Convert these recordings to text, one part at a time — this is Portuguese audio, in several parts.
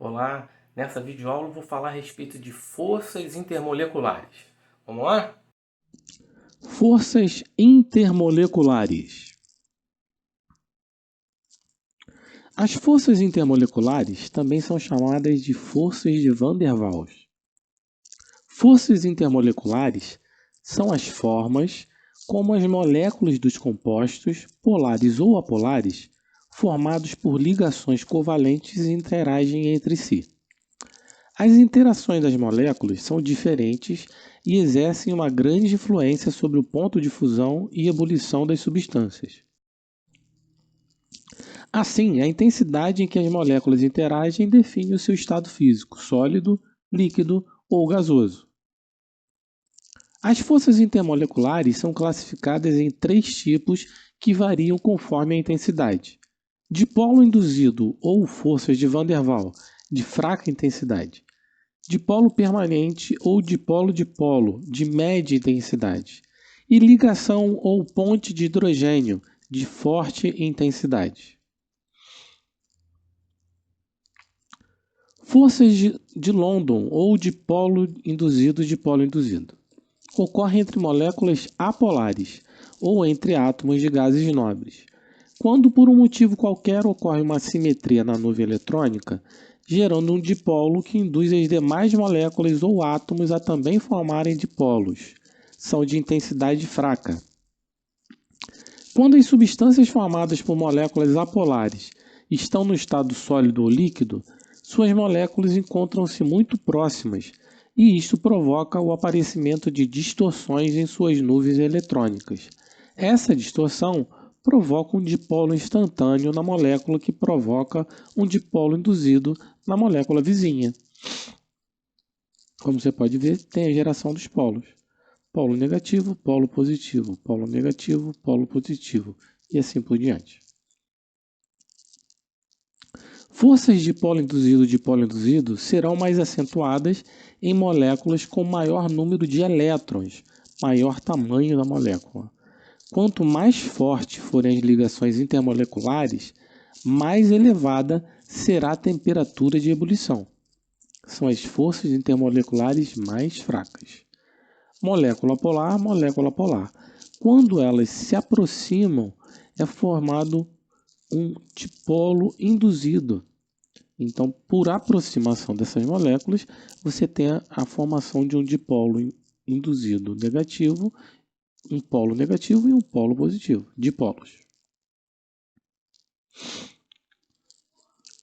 Olá, nessa videoaula eu vou falar a respeito de forças intermoleculares. Vamos lá? Forças intermoleculares. As forças intermoleculares também são chamadas de forças de Van der Waals. Forças intermoleculares são as formas como as moléculas dos compostos, polares ou apolares, formados por ligações covalentes interagem entre si. As interações das moléculas são diferentes e exercem uma grande influência sobre o ponto de fusão e ebulição das substâncias. Assim, a intensidade em que as moléculas interagem define o seu estado físico, sólido, líquido ou gasoso. As forças intermoleculares são classificadas em 3 tipos que variam conforme a intensidade: dipolo induzido ou forças de Van der Waals de fraca intensidade, dipolo permanente ou dipolo-dipolo de média intensidade, e ligação ou ponte de hidrogênio de forte intensidade. Forças de London ou dipolo induzido. Ocorrem entre moléculas apolares ou entre átomos de gases nobres. Quando por um motivo qualquer ocorre uma assimetria na nuvem eletrônica, gerando um dipolo que induz as demais moléculas ou átomos a também formarem dipolos. São de intensidade fraca. Quando as substâncias formadas por moléculas apolares estão no estado sólido ou líquido, suas moléculas encontram-se muito próximas e isto provoca o aparecimento de distorções em suas nuvens eletrônicas. Essa distorção provoca um dipolo instantâneo na molécula que provoca um dipolo induzido na molécula vizinha. Como você pode ver, tem a geração dos polos. Polo negativo, polo positivo, polo negativo, polo positivo e assim por diante. Forças de polo induzido serão mais acentuadas em moléculas com maior número de elétrons, maior tamanho da molécula. Quanto mais fortes forem as ligações intermoleculares, mais elevada será a temperatura de ebulição. São as forças intermoleculares mais fracas. Molécula polar. Quando elas se aproximam, é formado um dipolo induzido. Então, por aproximação dessas moléculas, você tem a formação de um dipolo induzido negativo, um polo negativo e um polo positivo, dipolos.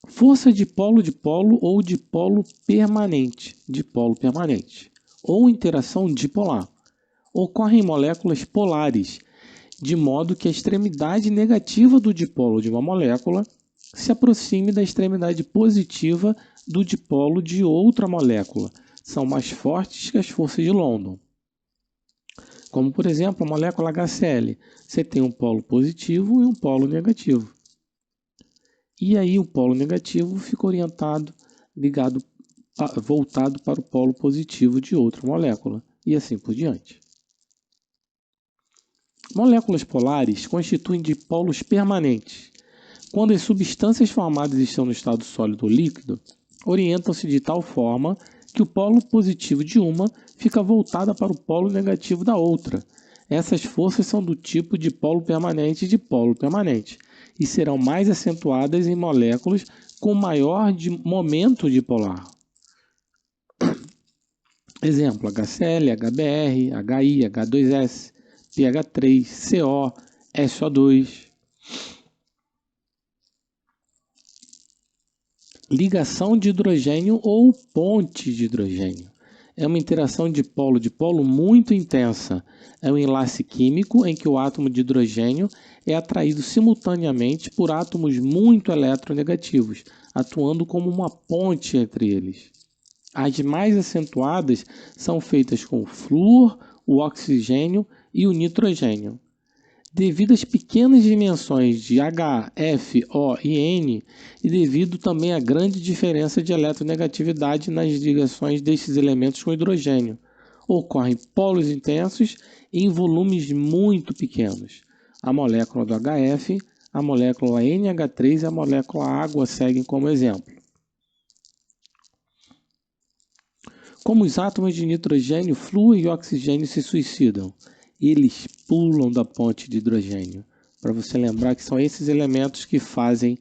Força dipolo-dipolo ou dipolo permanente, ou interação dipolar. Ocorre em moléculas polares, de modo que a extremidade negativa do dipolo de uma molécula se aproxime da extremidade positiva do dipolo de outra molécula. São mais fortes que as forças de London. Como, por exemplo, a molécula HCl. Você tem um polo positivo e um polo negativo. E aí o polo negativo fica orientado, voltado para o polo positivo de outra molécula. E assim por diante. Moléculas polares constituem dipolos permanentes. Quando as substâncias formadas estão no estado sólido ou líquido, orientam-se de tal forma que o polo positivo de uma fica voltada para o polo negativo da outra. Essas forças são do tipo dipolo permanente e dipolo permanente e serão mais acentuadas em moléculas com maior momento dipolar. Exemplo: HCl, HBr, HI, H2S, PH3, CO, SO2. Ligação de hidrogênio ou ponte de hidrogênio. É uma interação de polo muito intensa. É um enlace químico em que o átomo de hidrogênio é atraído simultaneamente por átomos muito eletronegativos, atuando como uma ponte entre eles. As mais acentuadas são feitas com o flúor, o oxigênio e o nitrogênio. Devido às pequenas dimensões de H, F, O e N, e devido também à grande diferença de eletronegatividade nas ligações destes elementos com hidrogênio, ocorrem polos intensos em volumes muito pequenos. A molécula do HF, a molécula NH3 e a molécula água seguem como exemplo. Como os átomos de nitrogênio, flúor e oxigênio se suicidam? Eles pulam da ponte de hidrogênio. Para você lembrar que são esses elementos que fazem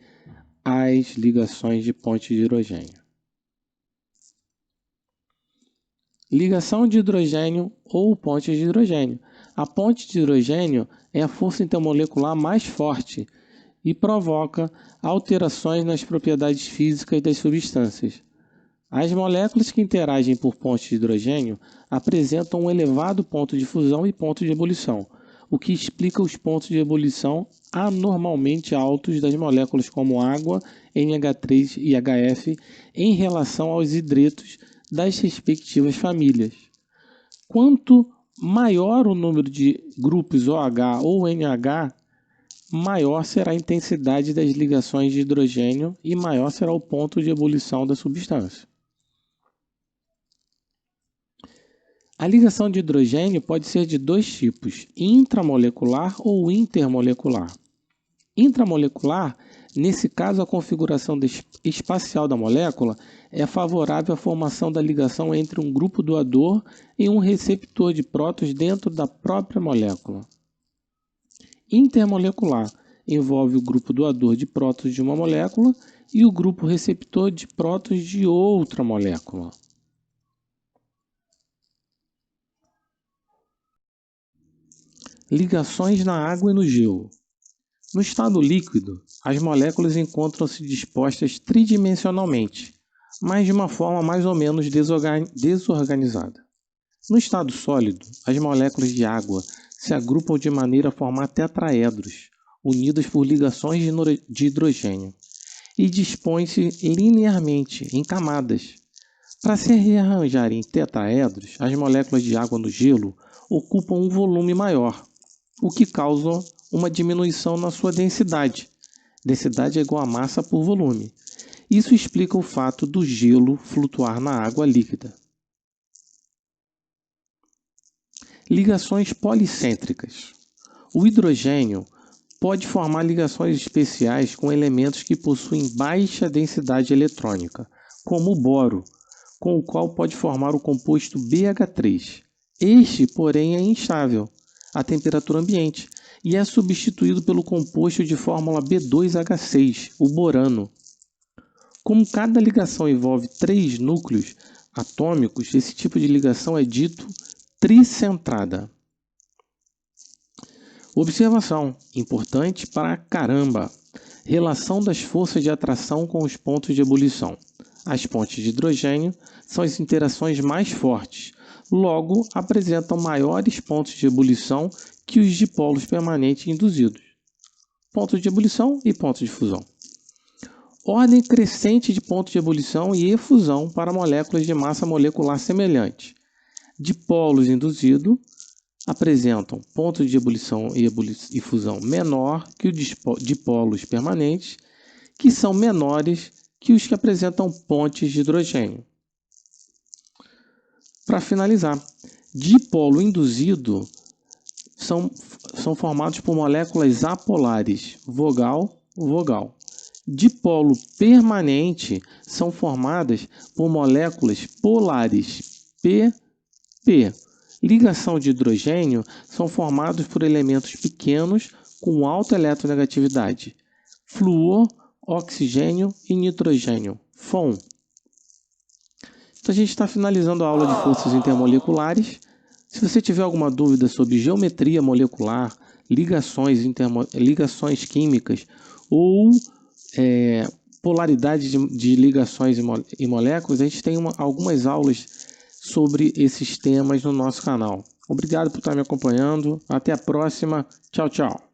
as ligações de ponte de hidrogênio. Ligação de hidrogênio ou ponte de hidrogênio. A ponte de hidrogênio é a força intermolecular mais forte e provoca alterações nas propriedades físicas das substâncias. As moléculas que interagem por ponte de hidrogênio apresentam um elevado ponto de fusão e ponto de ebulição, o que explica os pontos de ebulição anormalmente altos das moléculas como água, NH3 e HF em relação aos hidretos das respectivas famílias. Quanto maior o número de grupos OH ou NH, maior será a intensidade das ligações de hidrogênio e maior será o ponto de ebulição da substância. A ligação de hidrogênio pode ser de dois tipos, intramolecular ou intermolecular. Intramolecular, nesse caso a configuração espacial da molécula é favorável à formação da ligação entre um grupo doador e um receptor de prótons dentro da própria molécula. Intermolecular envolve o grupo doador de prótons de uma molécula e o grupo receptor de prótons de outra molécula. Ligações na água e no gelo. No estado líquido, as moléculas encontram-se dispostas tridimensionalmente, mas de uma forma mais ou menos desorganizada. No estado sólido, as moléculas de água se agrupam de maneira a formar tetraedros, unidas por ligações de hidrogênio, e dispõem-se linearmente em camadas. Para se rearranjarem em tetraedros, as moléculas de água no gelo ocupam um volume maior, o que causa uma diminuição na sua densidade. Densidade é igual a massa por volume. Isso explica o fato do gelo flutuar na água líquida. Ligações policêntricas. O hidrogênio pode formar ligações especiais com elementos que possuem baixa densidade eletrônica, como o boro, com o qual pode formar o composto BH3. Este, porém, é instável à temperatura ambiente e é substituído pelo composto de fórmula B2H6, o borano. Como cada ligação envolve 3 núcleos atômicos, esse tipo de ligação é dito tricentrada. Observação, importante para caramba. Relação das forças de atração com os pontos de ebulição. As pontes de hidrogênio são as interações mais fortes, logo apresentam maiores pontos de ebulição que os dipolos permanentes induzidos. Pontos de ebulição e pontos de fusão. Ordem crescente de pontos de ebulição e efusão para moléculas de massa molecular semelhante. Dipolos induzidos apresentam pontos de ebulição e fusão menor que os dipolos permanentes, que são menores que os que apresentam pontes de hidrogênio. Para finalizar, dipolo induzido são formados por moléculas apolares, vogal. Dipolo permanente são formadas por moléculas polares, p. Ligação de hidrogênio são formados por elementos pequenos com alta eletronegatividade, flúor, oxigênio e nitrogênio, FON. Então a gente está finalizando a aula de forças intermoleculares. Se você tiver alguma dúvida sobre geometria molecular, ligações químicas ou polaridade de ligações e moléculas, a gente tem algumas aulas sobre esses temas no nosso canal. Obrigado por estar me acompanhando. Até a próxima. Tchau, tchau.